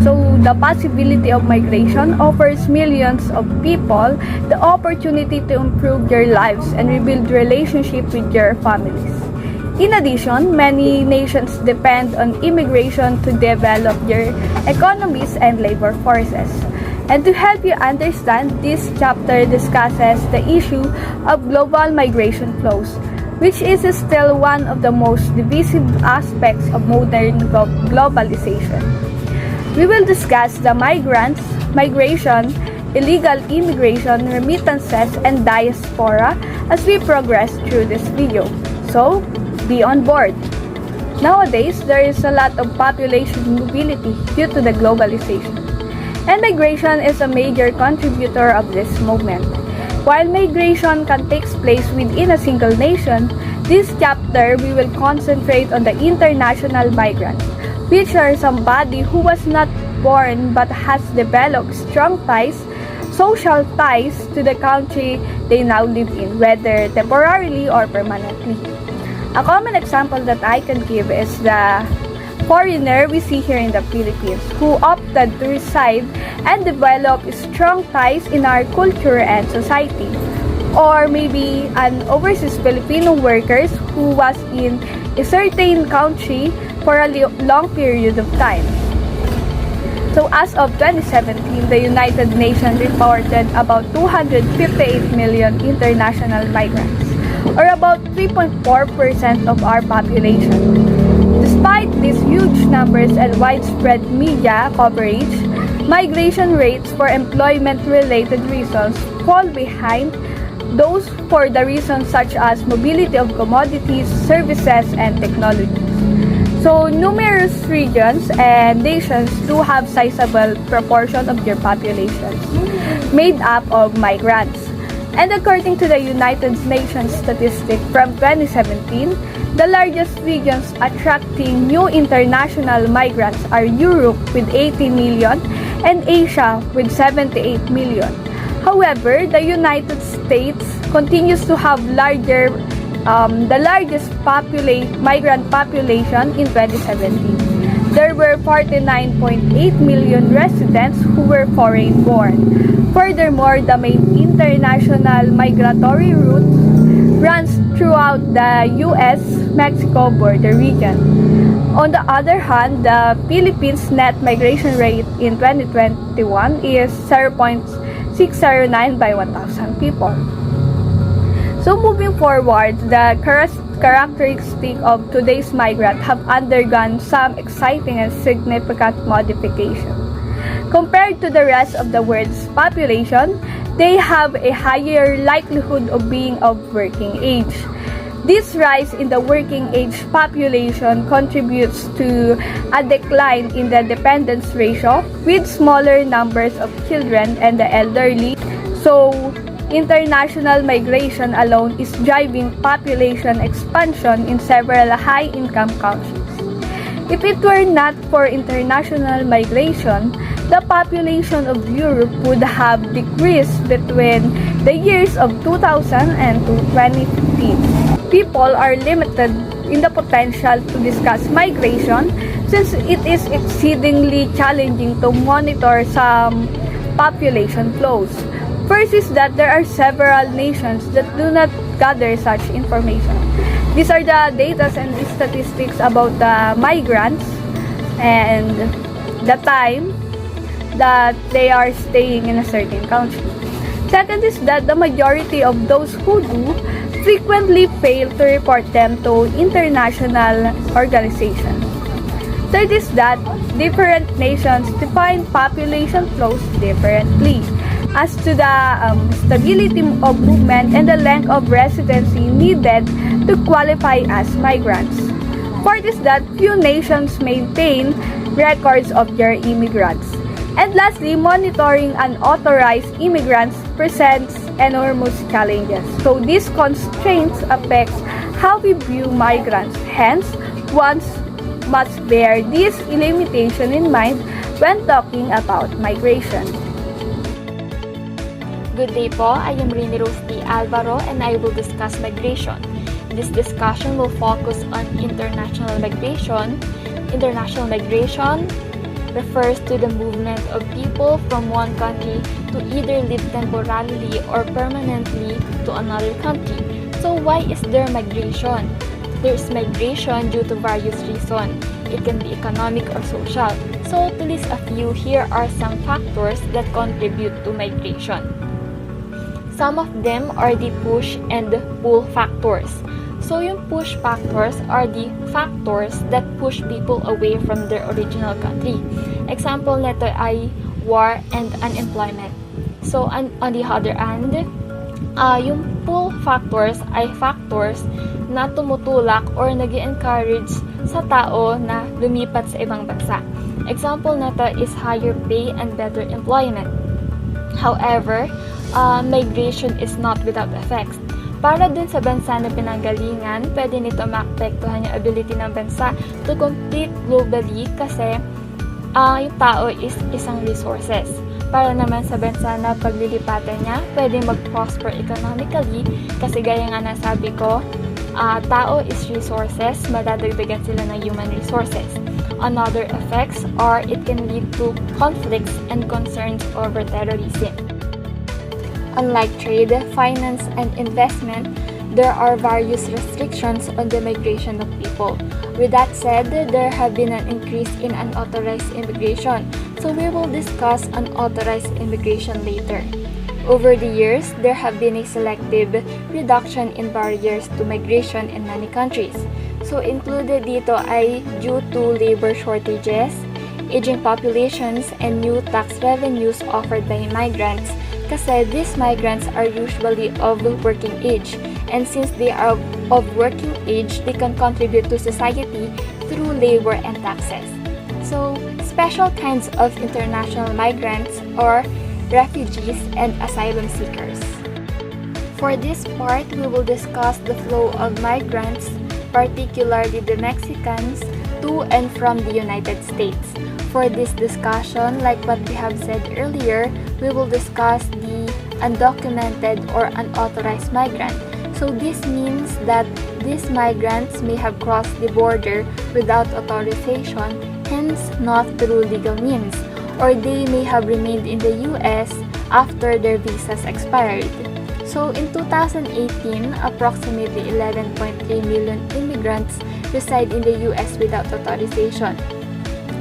So the possibility of migration offers millions of people the opportunity to improve their lives and rebuild relationships with their families. In addition, many nations depend on immigration to develop their economies and labor forces. And to help you understand, this chapter discusses the issue of global migration flows, which is still one of the most divisive aspects of modern globalization. We will discuss the migration, illegal immigration, remittances, and diaspora as we progress through this video. So, be on board. Nowadays, there is a lot of population mobility due to the globalization, and migration is a major contributor of this movement. While migration can take place within a single nation, this chapter we will concentrate on the international migrants, which are somebody who was not born but has developed strong ties, social ties to the country they now live in, whether temporarily or permanently. A common example that I can give is the foreigner we see here in the Philippines who opted to reside and develop strong ties in our culture and society. Or maybe an overseas Filipino workers who was in a certain country for a long period of time. So as of 2017, the United Nations reported about 258 million international migrants, or about 3.4% of our population. Despite these huge numbers and widespread media coverage, migration rates for employment-related reasons fall behind those for the reasons such as mobility of commodities, services, and technology. So, numerous regions and nations do have sizable proportion of their populations made up of migrants. And according to the United Nations statistic from 2017, the largest regions attracting new international migrants are Europe with 80 million and Asia with 78 million. However, the United States continues to have the largest migrant population in 2017. There were 49.8 million residents who were foreign-born. Furthermore, the main international migratory route runs throughout the US-Mexico border region. On the other hand, the Philippines' net migration rate in 2021 is 0.609 by 1,000 people. So moving forward, the characteristics of today's migrant have undergone some exciting and significant modification. Compared to the rest of the world's population, they have a higher likelihood of being of working age. This rise in the working age population contributes to a decline in the dependence ratio with smaller numbers of children and the elderly. So, international migration alone is driving population expansion in several high-income countries. If it were not for international migration, the population of Europe would have decreased between the years of 2000 and 2015. People are limited in the potential to discuss migration since it is exceedingly challenging to monitor some population flows. First is that there are several nations that do not gather such information. These are the data and the statistics about the migrants and the time that they are staying in a certain country. Second is that the majority of those who do frequently fail to report them to international organizations. Third is that different nations define population flows differently as to the stability of movement and the length of residency needed to qualify as migrants. Fourth is that few nations maintain records of their immigrants. And lastly, monitoring unauthorized immigrants presents enormous challenges. So these constraints affect how we view migrants. Hence, one must bear this limitation in mind when talking about migration. Good day po, I am Rini Rosti Alvaro and I will discuss migration. This discussion will focus on international migration, refers to the movement of people from one country to either live temporarily or permanently to another country. So why is there migration? There is migration due to various reasons. It can be economic or social. So to list a few, here are some factors that contribute to migration. Some of them are the push and pull factors. So yung push factors are the factors that push people away from their original country. Example nito ay war and unemployment. So on the other hand, yung pull factors ay factors na tumutulak or nag-encourage sa tao na lumipat sa ibang bansa. Example nito is higher pay and better employment. However, migration is not without effects. Para dun sa bansa na pinanggalingan, pwede nito maapektuhan yung ability ng bansa to compete globally kasi yung tao is isang resources. Para naman sa bansa na paglilipatan niya, pwede mag-prosper economically kasi gaya nga nasabi ko, tao is resources, madadagdagan sila ng human resources. Another effects are it can lead to conflicts and concerns over terrorism. Unlike trade, finance, and investment, there are various restrictions on the migration of people. With that said, there have been an increase in unauthorized immigration, so we will discuss unauthorized immigration later. Over the years, there have been a selective reduction in barriers to migration in many countries. So included dito ay due to labor shortages, aging populations, and new tax revenues offered by migrants. Kasi these migrants are usually of working age, and since they are of working age, they can contribute to society through labor and taxes. So, special kinds of international migrants are refugees and asylum seekers. For this part, we will discuss the flow of migrants, particularly the Mexicans, to and from the United States. For this discussion, like what we have said earlier, we will discuss the undocumented or unauthorized migrant. So this means that these migrants may have crossed the border without authorization, hence not through legal means, or they may have remained in the US after their visas expired. So in 2018, approximately 11.3 million immigrants reside in the US without authorization.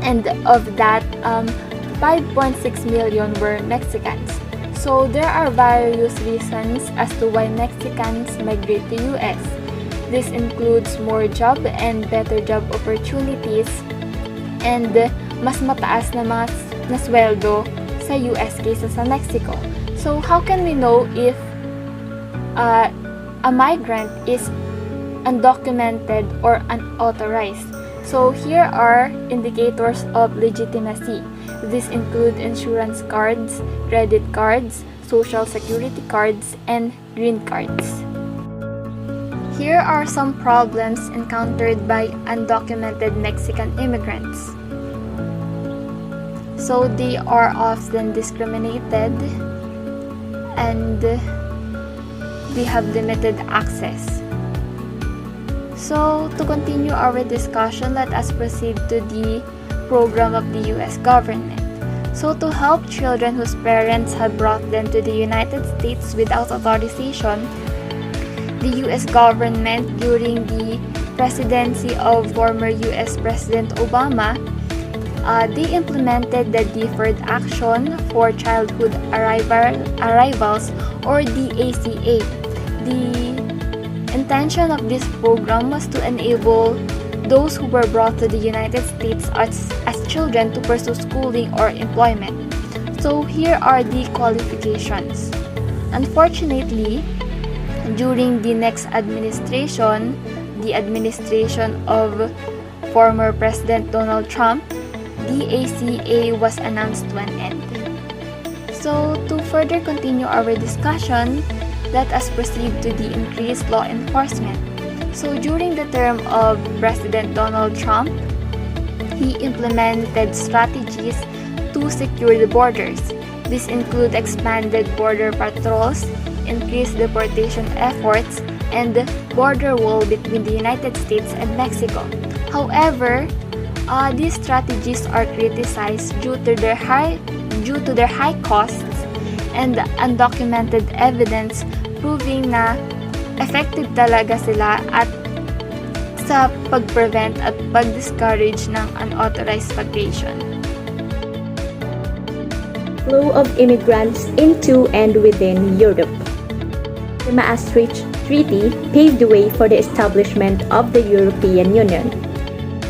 And of that, 5.6 million were Mexicans. So there are various reasons as to why Mexicans migrate to US. This includes more job and better job opportunities and mas mataas na mga sweldo sa US kaysa sa Mexico. So how can we know if a migrant is undocumented or unauthorized? So here are indicators of legitimacy. These include insurance cards, credit cards, social security cards, and green cards. Here are some problems encountered by undocumented Mexican immigrants. So they are often discriminated and they have limited access. So, to continue our discussion, let us proceed to the program of the US government. So, to help children whose parents have brought them to the United States without authorization, the US government during the presidency of former US President Obama, they implemented the Deferred Action for Childhood Arrivals or DACA. The intention of this program was to enable those who were brought to the United States as children to pursue schooling or employment. So here are the qualifications. Unfortunately, during the next administration, the administration of former President Donald Trump, the ACA was announced to an end. So to further continue our discussion, let us proceed to the increased law enforcement. So during the term of President Donald Trump, he implemented strategies to secure the borders. These include expanded border patrols, increased deportation efforts, and border wall between the United States and Mexico. However, These strategies are criticized due to their high costs and undocumented evidence proving na effective talaga sila at sa pag-prevent at pag-discourage ng unauthorized migration. Flow of immigrants into and within Europe. The Maastricht Treaty paved the way for the establishment of the European Union.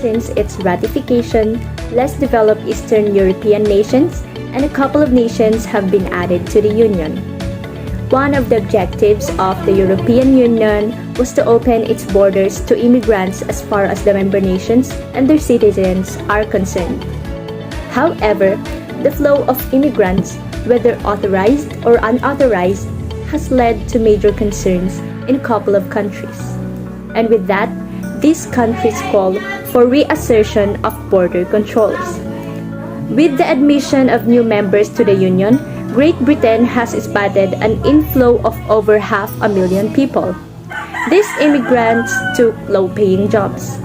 Since its ratification, less developed Eastern European nations and a couple of nations have been added to the Union. One of the objectives of the European Union was to open its borders to immigrants as far as the member nations and their citizens are concerned. However, the flow of immigrants, whether authorized or unauthorized, has led to major concerns in a couple of countries. And with that, these countries call for reassertion of border controls. With the admission of new members to the Union, Great Britain has spotted an inflow of over 500,000 people. These immigrants took low-paying jobs.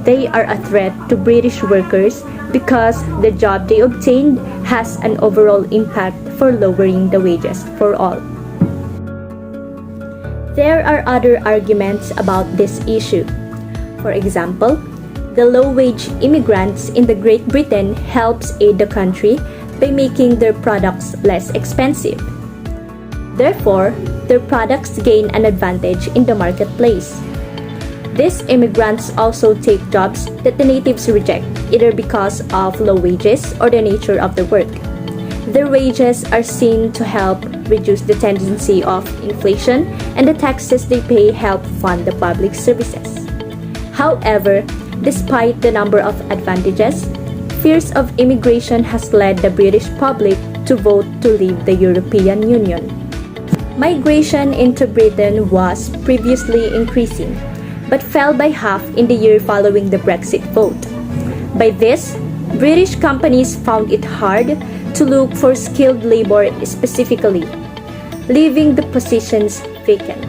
They are a threat to British workers because the job they obtained has an overall impact for lowering the wages for all. There are other arguments about this issue. For example, the low-wage immigrants in the Great Britain helps aid the country by making their products less expensive. Therefore, their products gain an advantage in the marketplace. These immigrants also take jobs that the natives reject, either because of low wages or the nature of the work. Their wages are seen to help reduce the tendency of inflation, and the taxes they pay help fund the public services. However, despite the number of advantages, fears of immigration has led the British public to vote to leave the European Union. Migration into Britain was previously increasing, but fell by half in the year following the Brexit vote. By this, British companies found it hard to look for skilled labor specifically, leaving the positions vacant.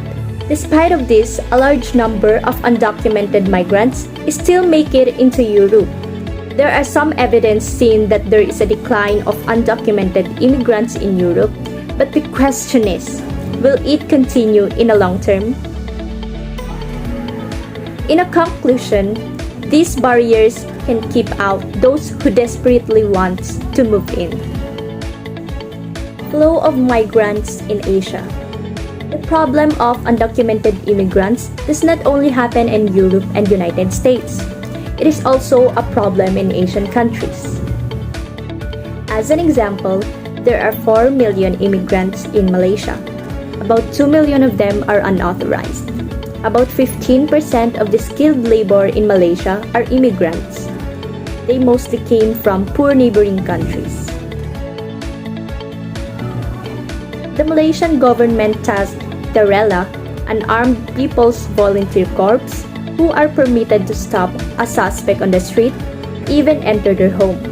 Despite of this, a large number of undocumented migrants still make it into Europe. There are some evidence seen that there is a decline of undocumented immigrants in Europe, but the question is, will it continue in the long term? In a conclusion, these barriers can keep out those who desperately want to move in. Flow of migrants in Asia. The problem of undocumented immigrants does not only happen in Europe and United States. It is also a problem in Asian countries. As an example, there are 4 million immigrants in Malaysia. About 2 million of them are unauthorized. About 15% of the skilled labor in Malaysia are immigrants. They mostly came from poor neighboring countries. The Malaysian government tasked the RELA, an armed people's volunteer corps, who are permitted to stop a suspect on the street, even enter their home.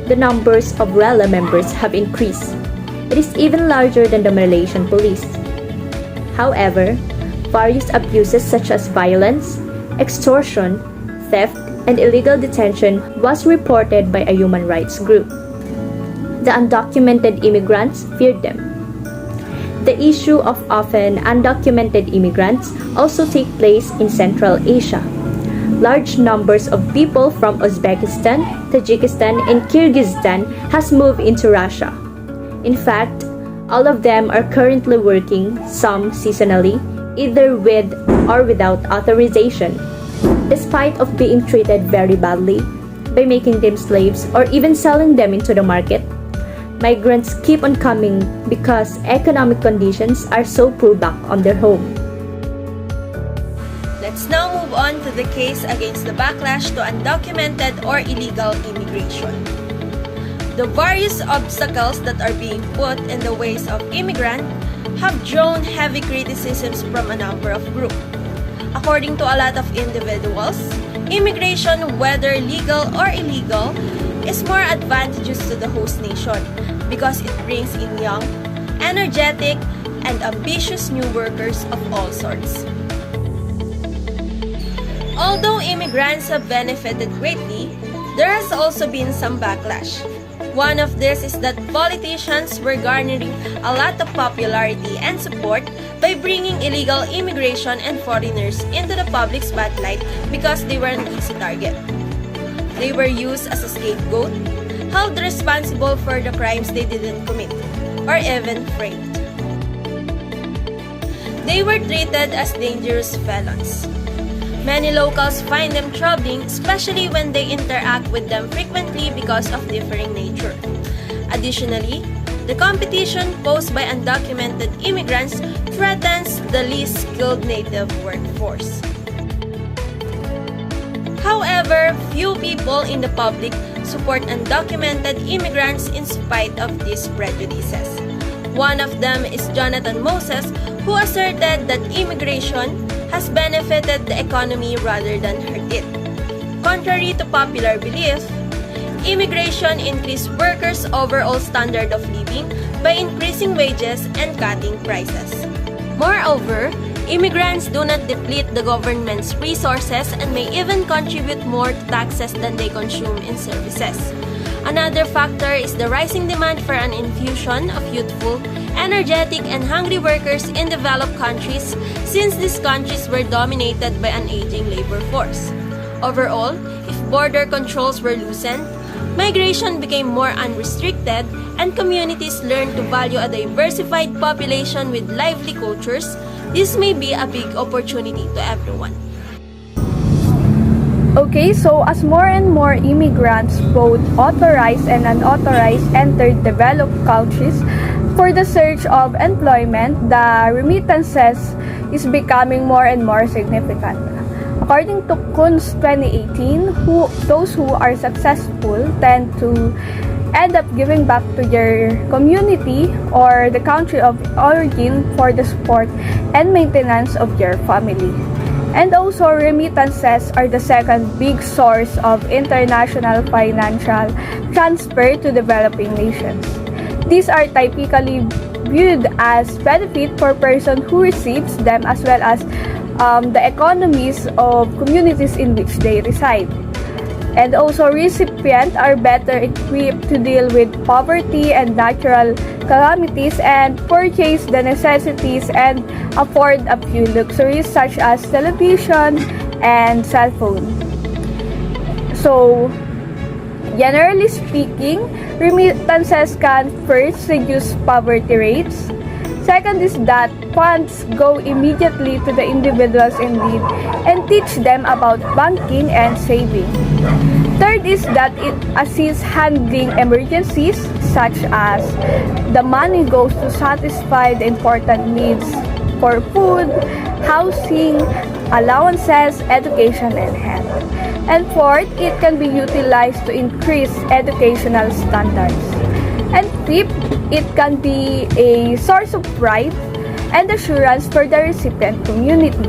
The numbers of RELA members have increased. It is even larger than the Malaysian police. However, various abuses such as violence, extortion, theft, and illegal detention was reported by a human rights group. The undocumented immigrants feared them. The issue of often undocumented immigrants also take place in Central Asia. Large numbers of people from Uzbekistan, Tajikistan, and Kyrgyzstan has moved into Russia. In fact, all of them are currently working, some seasonally, either with or without authorization, despite of being treated very badly by making them slaves or even selling them into the market. Migrants keep on coming because economic conditions are so poor back on their home. Let's now move on to the case against the backlash to undocumented or illegal immigration. The various obstacles that are being put in the ways of immigrants have drawn heavy criticisms from a number of groups. According to a lot of individuals, immigration, whether legal or illegal, is more advantageous to the host nation because it brings in young, energetic, and ambitious new workers of all sorts. Although immigrants have benefited greatly, there has also been some backlash. One of this is that politicians were garnering a lot of popularity and support by bringing illegal immigration and foreigners into the public spotlight because they were an easy target. They were used as a scapegoat, held responsible for the crimes they didn't commit, or even framed. They were treated as dangerous felons. Many locals find them troubling, especially when they interact with them frequently because of differing nature. Additionally, the competition posed by undocumented immigrants threatens the least skilled native workforce. However, few people in the public support undocumented immigrants in spite of these prejudices. One of them is Jonathan Moses, who asserted that immigration has benefited the economy rather than hurt it. Contrary to popular belief, immigration increased workers' overall standard of living by increasing wages and cutting prices. Moreover, immigrants do not deplete the government's resources and may even contribute more to taxes than they consume in services. Another factor is the rising demand for an infusion of youthful, energetic, and hungry workers in developed countries since these countries were dominated by an aging labor force. Overall, if border controls were loosened, migration became more unrestricted, and communities learned to value a diversified population with lively cultures, this may be a big opportunity to everyone. Okay, so as more and more immigrants, both authorized and unauthorized, entered developed countries for the search of employment, the remittances is becoming more and more significant. According to Kunz 2018, those who are successful tend to end up giving back to their community or the country of origin for the support and maintenance of their family. And also, remittances are the second big source of international financial transfer to developing nations. These are typically viewed as benefit for person who receives them as well as the economies of communities in which they reside. And also, recipients are better equipped to deal with poverty and natural calamities and purchase the necessities and afford a few luxuries such as television and cell phone. So, generally speaking, remittances can first reduce poverty rates. Second is that funds go immediately to the individuals in need and teach them about banking and saving. Third is that it assists handling emergencies such as the money goes to satisfy the important needs for food, housing, allowances, education, and health. And fourth, it can be utilized to increase educational standards. And fifth, it can be a source of pride and assurance for the recipient community.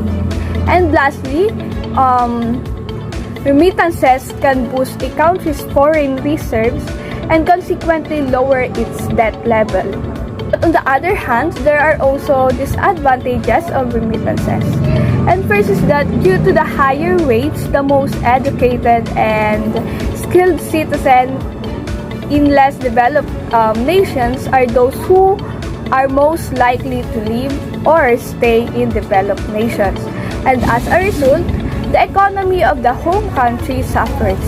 And lastly, remittances can boost a country's foreign reserves and consequently lower its debt level. But on the other hand, there are also disadvantages of remittances. And first is that due to the higher wage, the most educated and skilled citizens in less developed nations are those who are most likely to live or stay in developed nations. And as a result, the economy of the home country suffers.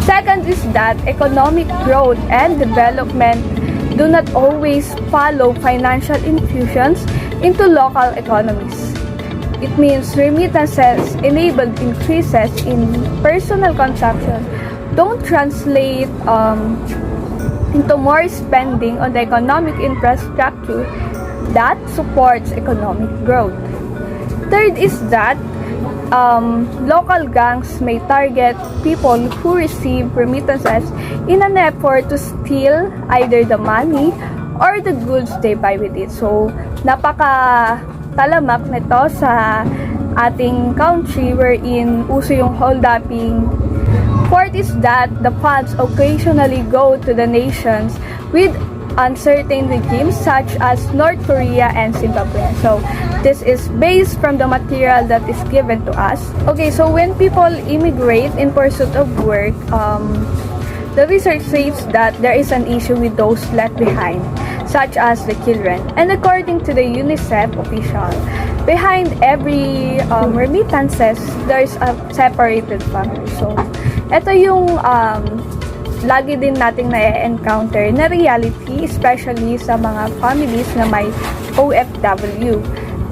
Second is that economic growth and development do not always follow financial infusions into local economies. It means remittances enabled increases in personal consumption don't translate into more spending on the economic infrastructure that supports economic growth. Third is that local gangs may target people who receive remittances in an effort to steal either the money or the goods they buy with it. So, napaka-talamak nito sa ating country wherein uso yung hold-upping. Fourth is that the funds occasionally go to the nations with uncertain regimes such as North Korea and Zimbabwe. So this is based from the material that is given to us. Okay, so when people immigrate in pursuit of work, the research says that there is an issue with those left behind, such as the children. And according to the UNICEF official, behind every remittances, there's a separated family. So, ito yung lagi din nating na-encounter na reality, especially sa mga families na may OFW.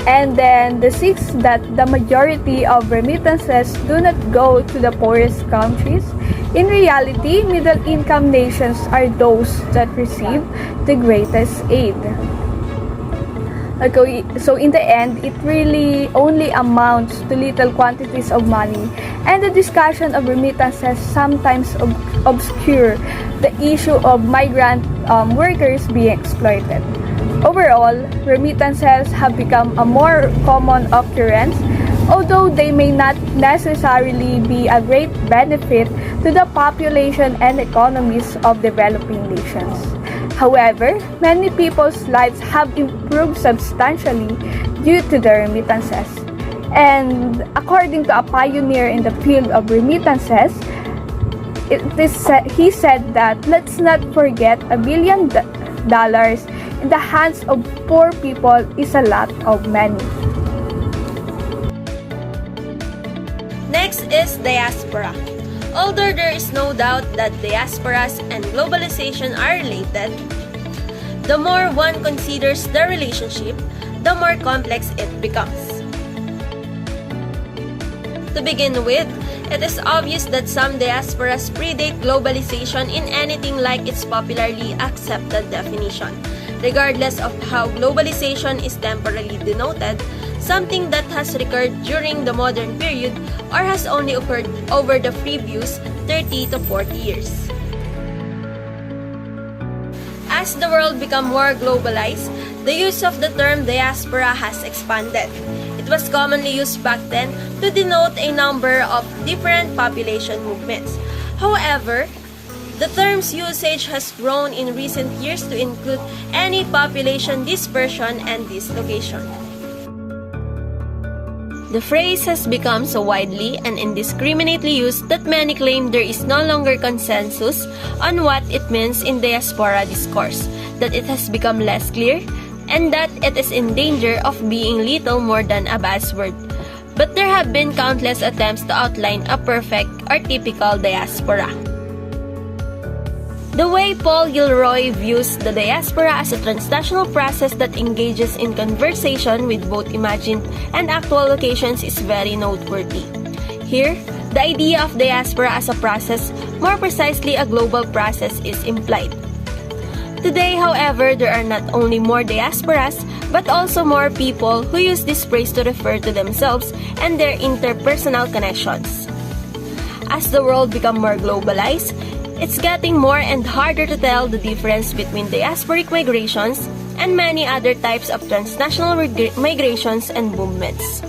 And then, the sixth, that the majority of remittances do not go to the poorest countries. In reality, middle-income nations are those that receive the greatest aid. Okay, so in the end, it really only amounts to little quantities of money, and the discussion of remittances sometimes obscure the issue of migrant workers being exploited. Overall, remittances have become a more common occurrence, although they may not necessarily be a great benefit to the population and economies of developing nations. However, many people's lives have improved substantially due to the remittances. And according to a pioneer in the field of remittances, he said that let's not forget $1 billion in the hands of poor people is a lot of money. Next is diaspora. Although there is no doubt that diasporas and globalization are related, the more one considers the relationship, the more complex it becomes. To begin with, it is obvious that some diasporas predate globalization in anything like its popularly accepted definition. Regardless of how globalization is temporarily denoted, something that has recurred during the modern period or has only occurred over the previous 30 to 40 years. As the world became more globalized, the use of the term diaspora has expanded. It was commonly used back then to denote a number of different population movements. However, the term's usage has grown in recent years to include any population dispersion and dislocation. The phrase has become so widely and indiscriminately used that many claim there is no longer consensus on what it means in diaspora discourse, that it has become less clear, and that it is in danger of being little more than a buzzword. But there have been countless attempts to outline a perfect or typical diaspora. The way Paul Gilroy views the diaspora as a transnational process that engages in conversation with both imagined and actual locations is very noteworthy. Here, the idea of diaspora as a process, more precisely a global process, is implied. Today, however, there are not only more diasporas, but also more people who use this phrase to refer to themselves and their interpersonal connections. As the world becomes more globalized, it's getting more and harder to tell the difference between diasporic migrations and many other types of transnational migrations and movements.